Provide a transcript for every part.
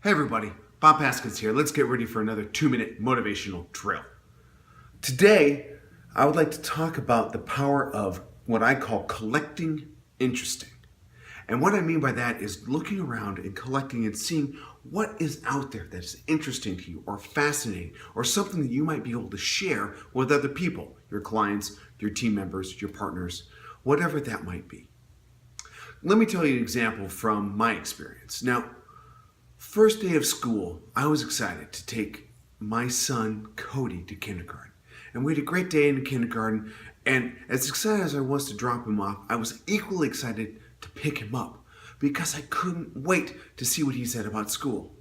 Hey everybody, Bob Haskins here. Let's get ready for another 2-minute motivational drill. Today, I would like to talk about the power of what I call collecting interesting. And what I mean by that is looking around and collecting and seeing what is out there that is interesting to you or fascinating or something that you might be able to share with other people, your clients, your team members, your partners, whatever that might be. Let me tell you an example from my experience. Now, first day of school, I was excited to take my son Cody to kindergarten. And we had a great day in kindergarten, and as excited as I was to drop him off, I was equally excited to pick him up because I couldn't wait to see what he said about school.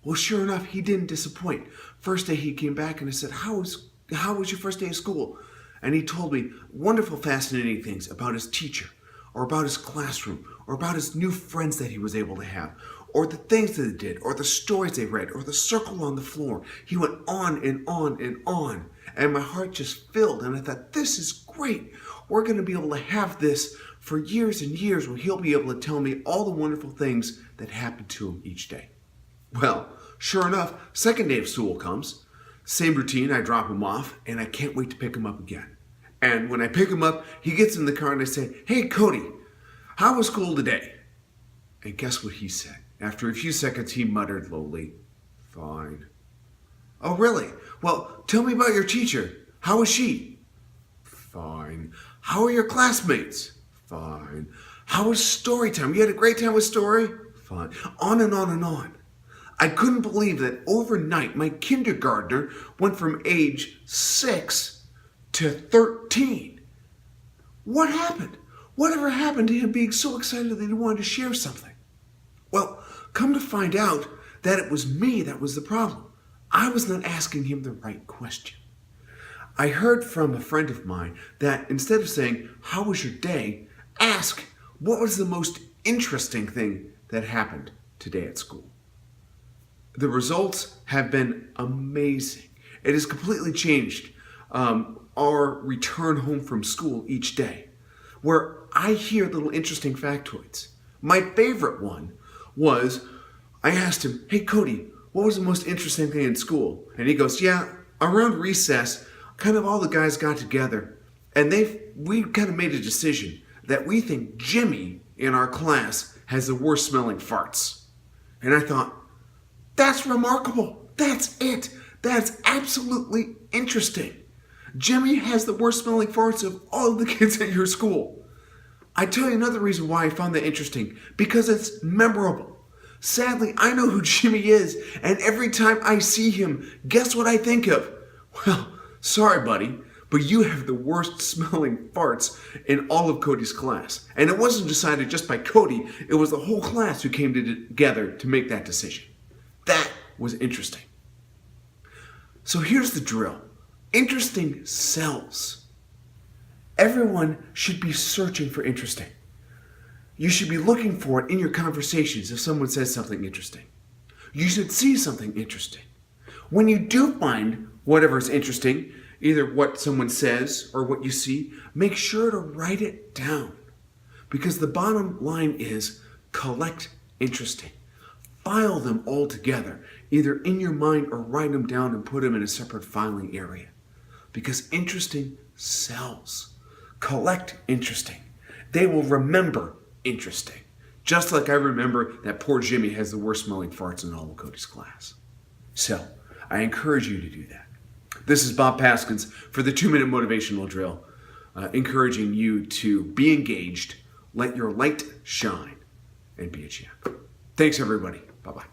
Well, sure enough, he didn't disappoint. First day he came back and I said, how was your first day of school? And he told me wonderful, fascinating things about his teacher, or about his classroom, or about his new friends that he was able to have, or the things that they did, or the stories they read, or the circle on the floor. He went on and on and on. And my heart just filled, and I thought, this is great. We're going to be able to have this for years and years where he'll be able to tell me all the wonderful things that happened to him each day. Well, sure enough, second day of school comes. Same routine, I drop him off, and I can't wait to pick him up again. And when I pick him up, he gets in the car and I say, hey, Cody, how was school today? And guess what he said? After a few seconds, he muttered lowly, fine. Oh, really? Well, tell me about your teacher. How was she? Fine. How are your classmates? Fine. How was story time? You had a great time with story? Fine. On and on and on. I couldn't believe that overnight my kindergartner went from age 6 to 13. What happened? Whatever happened to him being so excited that he wanted to share something? Well, come to find out that it was me that was the problem. I was not asking him the right question. I heard from a friend of mine that instead of saying, how was your day? Ask, what was the most interesting thing that happened today at school? The results have been amazing. It has completely changed our return home from school each day, where I hear little interesting factoids. My favorite one was, I asked him, hey Cody, what was the most interesting thing in school? And he goes, yeah, around recess, kind of all the guys got together and we kind of made a decision that we think Jimmy in our class has the worst smelling farts. And I thought, that's remarkable. That's it. That's absolutely interesting. Jimmy has the worst smelling farts of all of the kids at your school. I tell you another reason why I found that interesting, because it's memorable. Sadly, I know who Jimmy is, and every time I see him, guess what I think of? Well, sorry buddy, but you have the worst smelling farts in all of Cody's class. And it wasn't decided just by Cody, it was the whole class who came together to make that decision. That was interesting. So here's the drill. Interesting sells. Everyone should be searching for interesting. You should be looking for it in your conversations if someone says something interesting. You should see something interesting. When you do find whatever is interesting, either what someone says or what you see, make sure to write it down. Because the bottom line is collect interesting. File them all together, either in your mind or write them down and put them in a separate filing area. Because interesting sells. Collect interesting. They will remember interesting. Just like I remember that poor Jimmy has the worst smelling farts in all of Cody's class. So, I encourage you to do that. This is Bob Haskins for the 2-minute motivational drill, encouraging you to be engaged, let your light shine, and be a champ. Thanks everybody. Bye-bye.